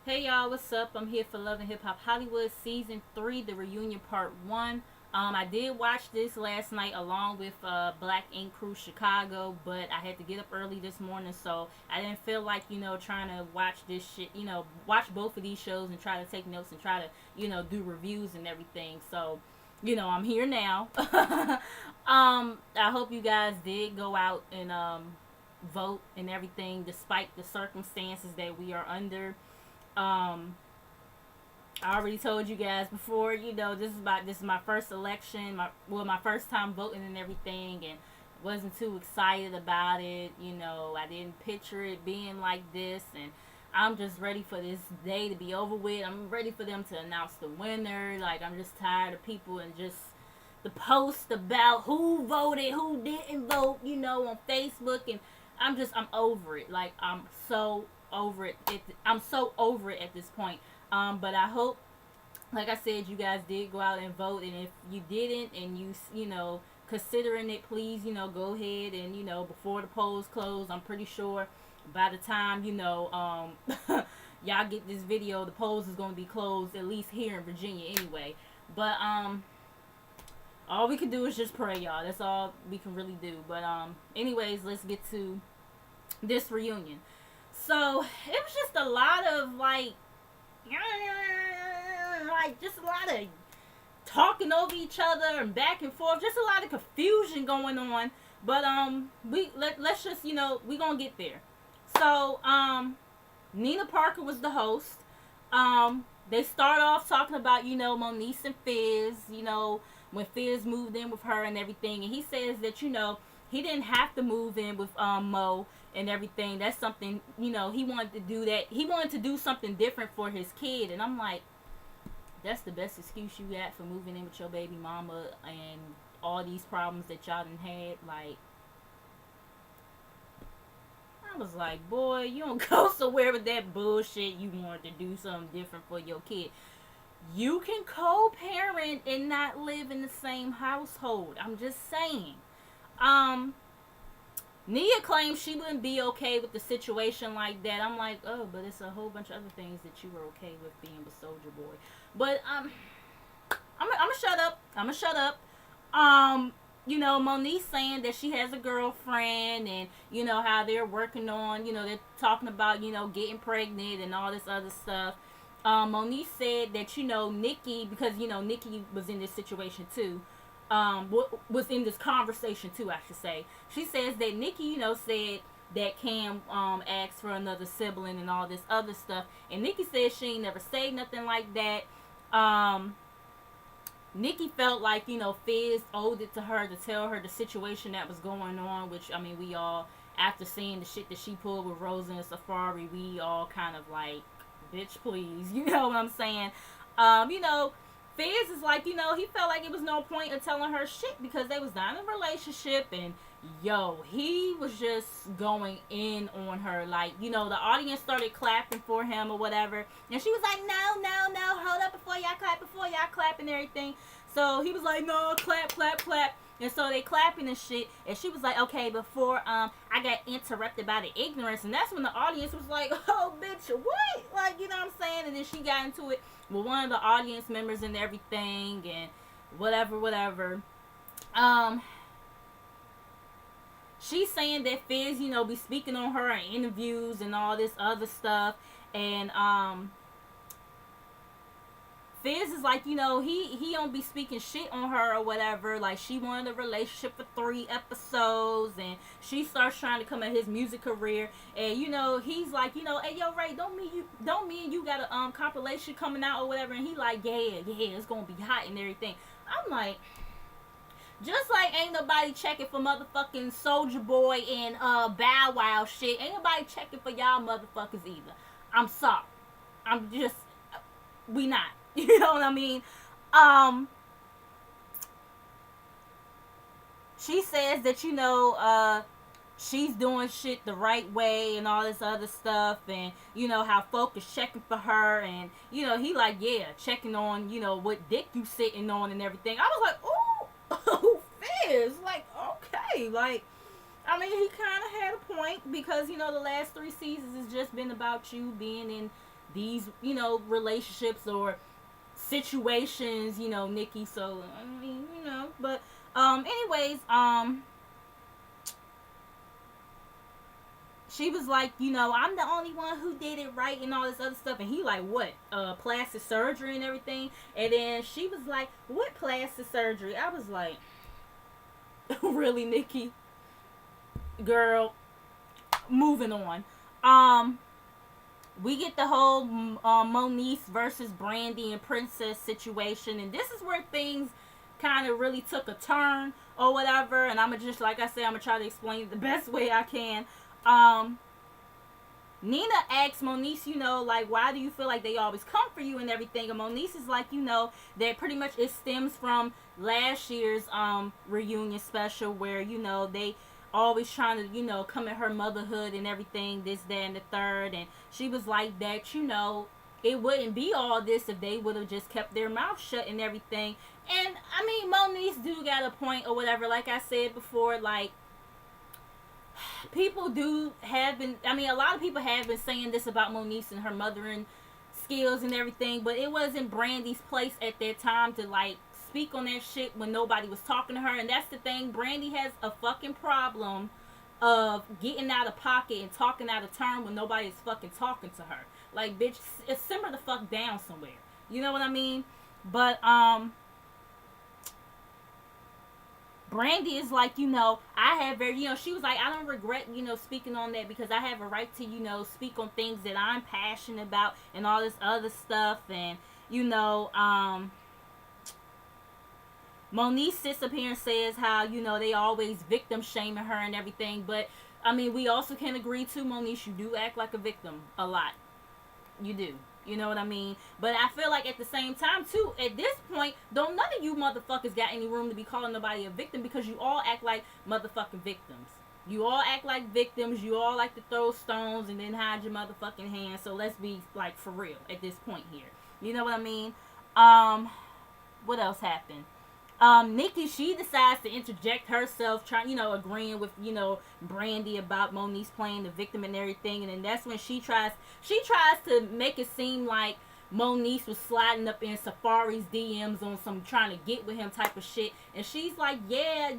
Hey y'all, what's up? I'm here for Love and Hip Hop Hollywood Season 3, The Reunion Part 1. I did watch this last night along with Black Ink Crew Chicago, but I had to get up early this morning, so I didn't feel like, trying to watch this shit, watch both of these shows and try to take notes and try to, do reviews and everything. So, I'm here now. I hope you guys did go out and vote and everything despite the circumstances that we are under. um, I already told you guys before. This is my first election, my first time voting and everything, and wasn't too excited about it. I didn't picture it being like this, and I'm just ready for this day to be over with. I'm ready for them to announce the winner. Like, I'm just tired of people and just the post about who voted, who didn't vote, on Facebook, and I'm over it. Like, I'm so over it. I'm so over it at this point. But I hope, like I said, you guys did go out and vote, and if you didn't, and considering it, please, go ahead and before the polls close. I'm pretty sure by the time y'all get this video, the polls is going to be closed, at least here in Virginia anyway. But all we can do is just pray, y'all. That's all we can really do. But anyways, let's get to this reunion. So it was just a lot of just a lot of talking over each other and back and forth, just a lot of confusion going on. But let's just we gonna get there. So Nina Parker was the host. They start off talking about Moniece and Fizz, when Fizz moved in with her and everything, and he says that he didn't have to move in with Mo and everything. That's something, he wanted to do that. He wanted to do something different for his kid. And I'm like, that's the best excuse you got for moving in with your baby mama and all these problems that y'all done had. Like, I was like, boy, you don't go somewhere with that bullshit. You wanted to do something different for your kid. You can co-parent and not live in the same household. I'm just saying. Nia claims she wouldn't be okay with the situation like that. I'm like, oh, but it's a whole bunch of other things that you were okay with being with Soldier Boy. But I'm gonna shut up. I'm gonna shut up. Moniece saying that she has a girlfriend, and how they're working on, they're talking about getting pregnant and all this other stuff. Moniece said that Nikki, because Nikki was in this situation too. Was in this conversation too, I should say. She says that Nikki, said that Cam asked for another sibling and all this other stuff, and Nikki says she ain't never said nothing like that. Nikki felt like Fizz owed it to her to tell her the situation that was going on, which I mean we all, after seeing the shit that she pulled with Rosa and Safari, we all kind of like, bitch, please, you know what I'm saying? Fizz is like, he felt like it was no point in telling her shit because they was not in a relationship, and he was just going in on her. Like, the audience started clapping for him or whatever, and she was like, no, hold up before y'all clap and everything. So he was like, no, clap. And so they clapping and shit, and she was like, okay, before I got interrupted by the ignorance, and that's when the audience was like, oh, bitch, what? Like, you know what I'm saying? And then she got into it with one of the audience members and everything, and whatever. She's saying that Fizz, be speaking on her in interviews and all this other stuff, and Fizz is like, he don't be speaking shit on her or whatever. Like, she wanted a relationship for 3 episodes, and she starts trying to come at his music career, and he's like, hey, yo, Ray, don't me and you got a compilation coming out or whatever, and he like, yeah, it's gonna be hot and everything. I'm like, just like ain't nobody checking for motherfucking Soldier Boy and Bow Wow shit, ain't nobody checking for y'all motherfuckers either. I'm sorry. I'm just, we not. You know what I mean? She says that she's doing shit the right way and all this other stuff, and how folk is checking for her, and he like, yeah, checking on what dick you sitting on and everything. I was like, ooh, Fizz, like, okay, like, I mean, he kind of had a point because the last 3 seasons has just been about you being in these, relationships or situations, Nikki. So I mean, but anyways, she was like, I'm the only one who did it right and all this other stuff. And he like, what? Plastic surgery and everything. And then she was like, what plastic surgery? I was like, really, Nikki? Girl, moving on. We get the whole Moniece versus Brandy and Princess situation. And this is where things kind of really took a turn or whatever. And I'm going to just, like I said, I'm going to try to explain it the best way I can. Nina asks Moniece, like, why do you feel like they always come for you and everything? And Moniece is like, that pretty much it stems from last year's reunion special where, they always trying to, come at her motherhood and everything, this, that, and the third. And she was like that, it wouldn't be all this if they would have just kept their mouth shut and everything. And, I mean, Moniece do got a point or whatever. Like I said before, like, people a lot of people have been saying this about Moniece and her mothering skills and everything, but it wasn't Brandy's place at that time to, like, speak on that shit when nobody was talking to her. And that's the thing, Brandy has a fucking problem of getting out of pocket and talking out of turn when nobody is fucking talking to her. Like, bitch, simmer the fuck down somewhere. You know what I mean? But, Brandy is like, I have she was like, I don't regret, speaking on that because I have a right to, speak on things that I'm passionate about and all this other stuff. And, Moniece sits up here and says how, they always victim shaming her and everything. But, I mean, we also can agree too, Moniece, you do act like a victim a lot. You do. You know what I mean? But I feel like at the same time, too, at this point, don't none of you motherfuckers got any room to be calling nobody a victim because you all act like motherfucking victims. You all act like victims. You all like to throw stones and then hide your motherfucking hands. So let's be, like, for real at this point here. You know what I mean? What else happened? Nikki, she decides to interject herself, trying, agreeing with, Brandy about Moniece playing the victim and everything. And then that's when she tries to make it seem like Moniece was sliding up in Safari's DMs on some trying to get with him type of shit. And she's like, yeah,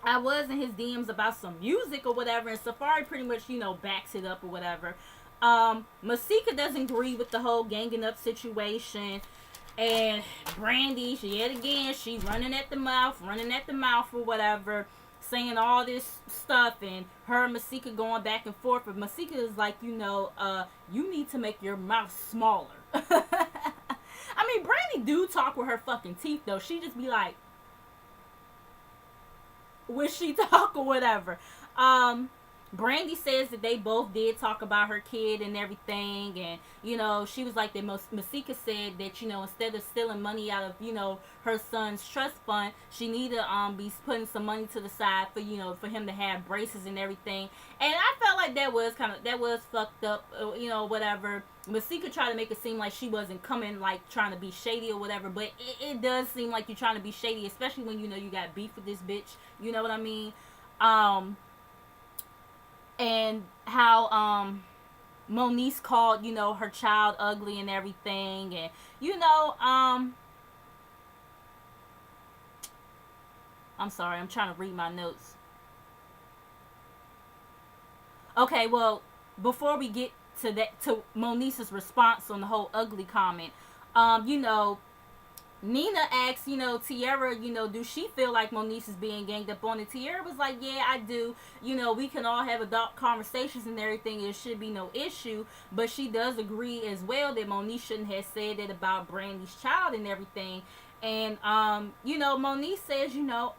I was in his DMs about some music or whatever. And Safari pretty much, backs it up or whatever. Masika doesn't agree with the whole ganging up situation. And Brandy, she running at the mouth or whatever, saying all this stuff, and her and Masika going back and forth. But Masika is like, you need to make your mouth smaller. I mean, Brandy do talk with her fucking teeth, though. She just be like, when she talk or whatever. Brandy says that they both did talk about her kid and everything, and she was like that. Masika said that instead of stealing money out of her son's trust fund, she need to be putting some money to the side for for him to have braces and everything. And I felt like that was fucked up, whatever. Masika tried to make it seem like she wasn't coming like trying to be shady or whatever, but it does seem like you're trying to be shady, especially when you got beef with this bitch. You know what I mean? And how Moniece called, her child ugly and everything. And, I'm sorry, I'm trying to read my notes. Okay, well, before we get to Moniece's response on the whole ugly comment, Nina asks, Tiara, do she feel like Moniece is being ganged up on? And Tiara was like, yeah, I do. We can all have adult conversations and everything. It should be no issue. But she does agree as well that Moniece shouldn't have said that about Brandy's child and everything. And, Moniece says,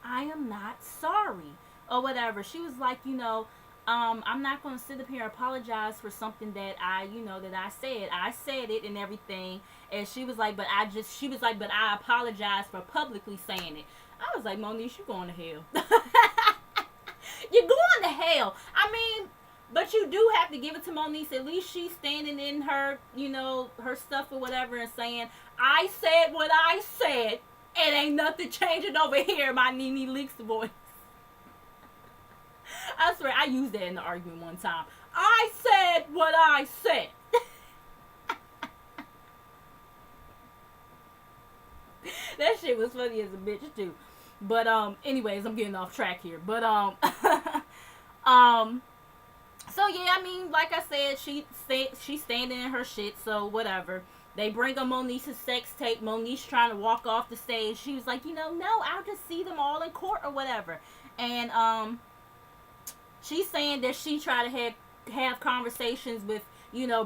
I am not sorry or whatever. She was like, I'm not going to sit up here and apologize for something that that I said. I said it and everything. And she was like, but I apologize for publicly saying it. I was like, Moniece, you're going to hell. You're going to hell. I mean, but you do have to give it to Moniece. At least she's standing in her, her stuff or whatever and saying, I said what I said. And ain't nothing changing over here, my Nene Leakes voice. I swear, I used that in the argument one time. I said what I said. was funny as a bitch too. But anyways, I'm getting off track here. But um, so yeah, I mean, like I said, she's standing in her shit. So whatever. They bring up Moniece's sex tape. Moniece trying to walk off the stage. She was like, no, I'll just see them all in court or whatever. And she's saying that she tried to have conversations with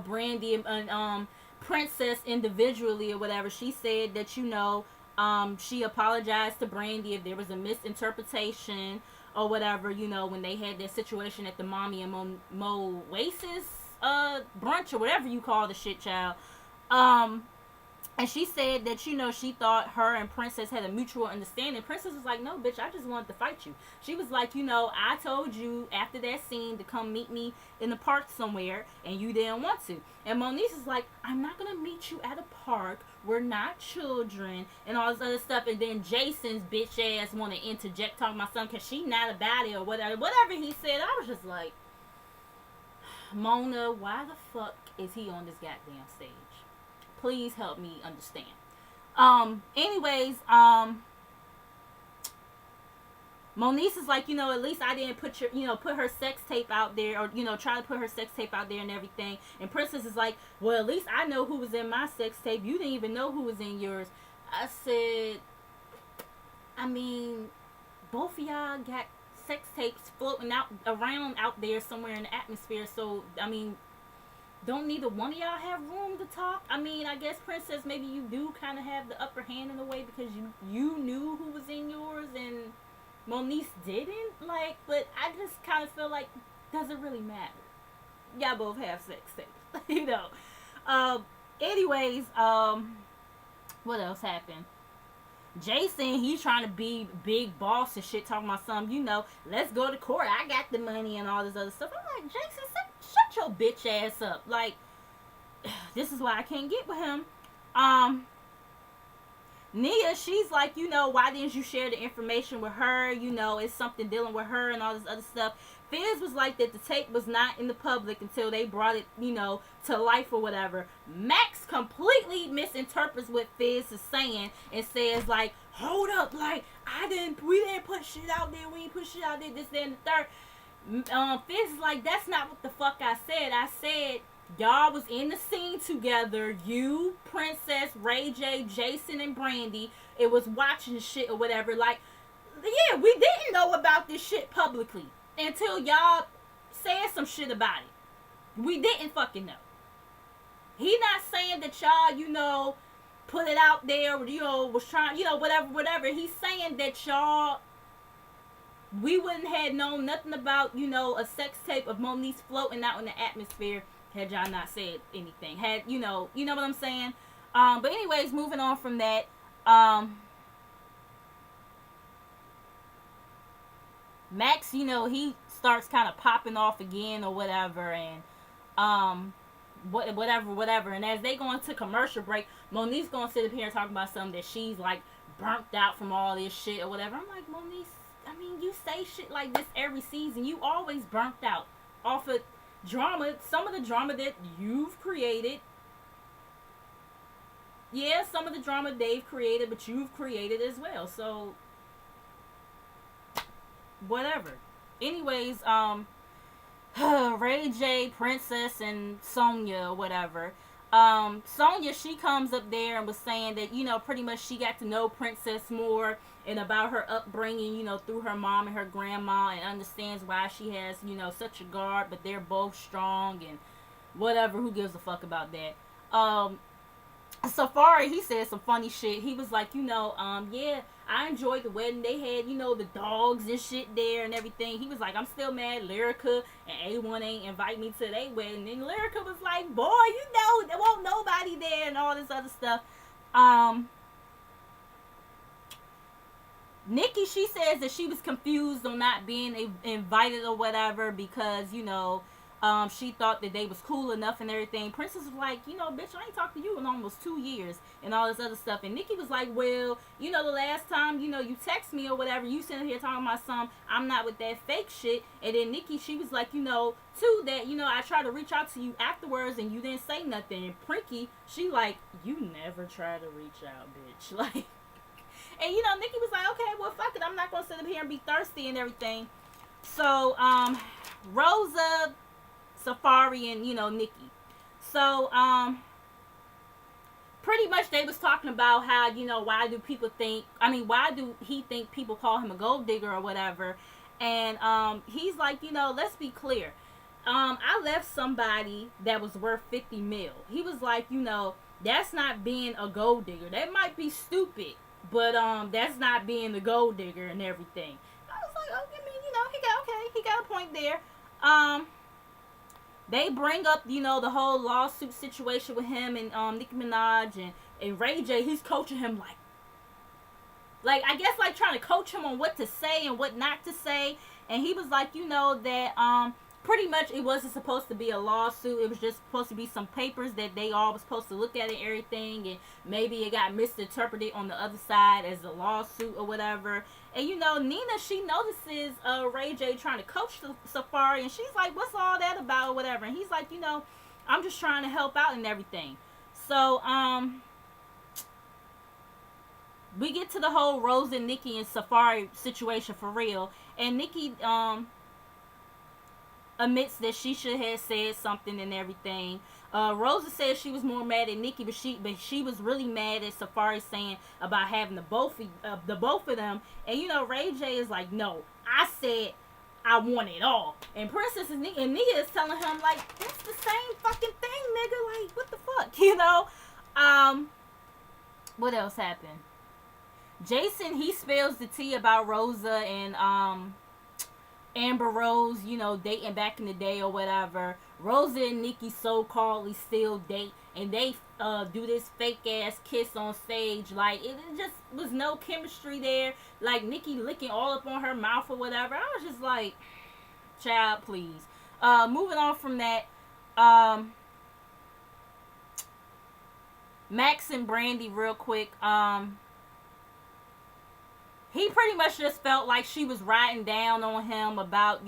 Brandy and Princess individually or whatever. She said that she apologized to Brandy if there was a misinterpretation or whatever, when they had that situation at the Mommy and Mo Oasis brunch or whatever you call the shit, child. And she said that, she thought her and Princess had a mutual understanding. Princess was like, no, bitch, I just wanted to fight you. She was like, I told you after that scene to come meet me in the park somewhere, and you didn't want to. And Moniece is like, I'm not going to meet you at a park. We're not children, and all this other stuff. And then Jason's bitch ass want to interject talking about something because she not about it or whatever. Whatever he said, I was just like, Mona, why the fuck is he on this goddamn stage? Please help me understand. Anyways, Moniece is like, at least I didn't put her sex tape out there, or, try to put her sex tape out there and everything. And Princess is like, well, at least I know who was in my sex tape. You didn't even know who was in yours. I said, I mean, both of y'all got sex tapes floating around out there somewhere in the atmosphere. So, I mean, don't neither one of y'all have room to talk? I mean, I guess, Princess, maybe you do kind of have the upper hand in a way because you knew who was in yours and Moniece didn't. But I just kind of feel like, does it really matter? Y'all both have sex tapes, Anyways, what else happened? Jason, he's trying to be big boss and shit, talking about something, let's go to court. I got the money and all this other stuff. I'm like, Jason, shut your bitch ass up. This is why I can't get with him. Nia, she's like, why didn't you share the information with her? It's something dealing with her and all this other stuff. Fizz was like that the tape was not in the public until they brought it, to life or whatever. Max completely misinterprets what Fizz is saying and says, like, hold up, we didn't put shit out there, this, that, and the third. Fizz is like, that's not what the fuck I said. I said y'all was in the scene together. You, Princess, Ray J, Jason, and Brandy. It was watching shit or whatever. Yeah, we didn't know about this shit publicly until y'all said some shit about it. We didn't fucking know. He not saying that y'all, put it out there, was trying, whatever. He's saying that y'all, we wouldn't have known nothing about, a sex tape of Moniece floating out in the atmosphere had y'all not said anything. Had, you know what I'm saying? But anyways, moving on from that, Max, he starts kind of popping off again or whatever, and, whatever. And as they go into commercial break, Moniece's gonna sit up here and talk about something that she's, burnt out from all this shit or whatever. I'm like, Moniece, I mean, you say shit like this every season. You always burnt out off of drama. Some of the drama that you've created. Yeah, some of the drama they've created, but you've created as well. So, whatever. Anyways, Ray J, Princess, and Sonya or whatever. Sonya, she comes up there and was saying that, pretty much she got to know Princess more and about her upbringing, through her mom and her grandma, and understands why she has, such a guard, but they're both strong and whatever. Who gives a fuck about that? Safari, he said some funny shit. He was like, yeah, I enjoyed the wedding. They had, the dogs and shit there and everything. He was like, I'm still mad Lyrica and A1 ain't invite me to their wedding. And Lyrica was like, boy, there won't nobody there and all this other stuff. Nikki, she says that she was confused on not being invited or whatever because, she thought that they was cool enough and everything. Princess was like, bitch, I ain't talked to you in almost 2 years and all this other stuff. And Nikki was like, well, the last time, you text me or whatever, you sitting here talking about I'm not with that fake shit. And then Nikki, she was like, too, that, I tried to reach out to you afterwards and you didn't say nothing. And Prinky, she like, you never try to reach out, bitch. And Nikki was like, okay, well, fuck it, I'm not gonna sit up here and be thirsty and everything. So Rosa, Safaree, and Nikki. So pretty much they was talking about how, why do people think, why do he think people call him a gold digger or whatever. And he's like, let's be clear. I left somebody that was worth 50 mil. He was like, that's not being a gold digger. That might be stupid, but that's not being the gold digger and everything. I was like, oh, he got a point there. They bring up, the whole lawsuit situation with him and Nicki Minaj and Ray J. He's coaching him I guess trying to coach him on what to say and what not to say. And he was like, that pretty much it wasn't supposed to be a lawsuit. It was just supposed to be some papers that they all was supposed to look at and everything. And maybe it got misinterpreted on the other side as a lawsuit or whatever. And Nina, she notices Ray J trying to coach Safaree, and she's like, what's all that about or whatever. And he's like, I'm just trying to help out and everything. So we get to the whole Rose and Nikki and Safaree situation for real. And Nikki admits that she should have said something and everything. Rosa said she was more mad at Nikki, but she was really mad at Safaree saying about having the both of them. And Ray J is like, no, I said I want it all. And Princess and Nia is telling him like, it's the same fucking thing, nigga. Like, what the fuck, What else happened? Jason, he spills the tea about Rosa and Amber Rose, dating back in the day or whatever. Rosa and Nikki so-calledly still date, and they do this fake ass kiss on stage. Like, it just was no chemistry there. Like, Nikki licking all up on her mouth or whatever. I was just like, child, please. Moving on from that, Max and Brandy, real quick. He pretty much just felt like she was riding down on him about,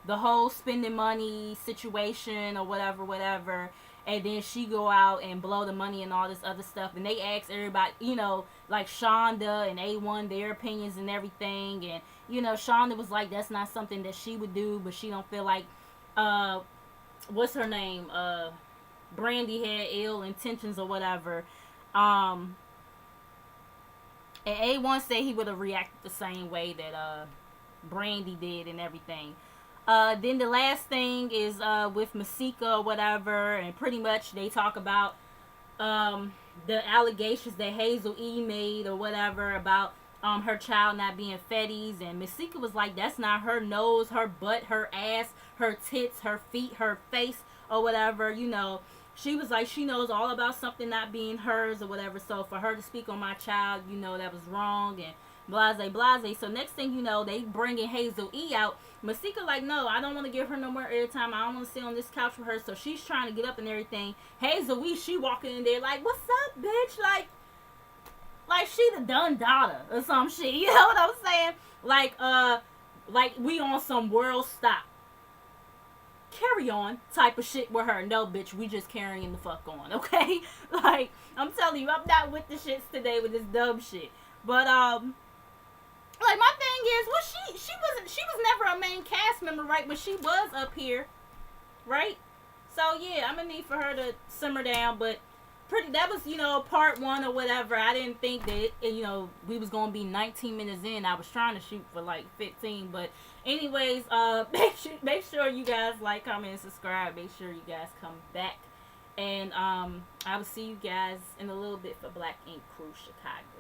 the whole spending money situation or whatever. And then she go out and blow the money and all this other stuff. And they ask everybody, like Shonda and A1, their opinions and everything. And, Shonda was like, that's not something that she would do. But she don't feel like, what's her name? Brandy had ill intentions or whatever. And A1 said he would have reacted the same way that Brandy did and everything. Then the last thing is with Masika or whatever, and pretty much they talk about the allegations that Hazel E made or whatever about her child not being Fetty's, and Masika was like, that's not her nose, her butt, her ass, her tits, her feet, her face or whatever, She was like, she knows all about something not being hers or whatever. So for her to speak on my child, that was wrong and blase. So next thing you know, they bringing Hazel E out. Masika like, no, I don't want to give her no more airtime. I don't want to sit on this couch with her. So she's trying to get up and everything. Hazel E, she walking in there like, what's up, bitch? Like she the done daughter or some shit. You know what I'm saying? Like we on some world stop. Carry on type of shit with her. No, bitch, we just carrying the fuck on, okay? Like, I'm telling you, I'm not with the shits today with this dumb shit. But like my thing is, well, she was never a main cast member, right? But she was up here, right? So yeah, I'm gonna need for her to simmer down. But that was part one or whatever. I didn't think that we was gonna be 19 minutes in. I was trying to shoot for like 15, but anyways, make sure you guys like, comment, and subscribe. Make sure you guys come back, and I will see you guys in a little bit for Black Ink Crew Chicago.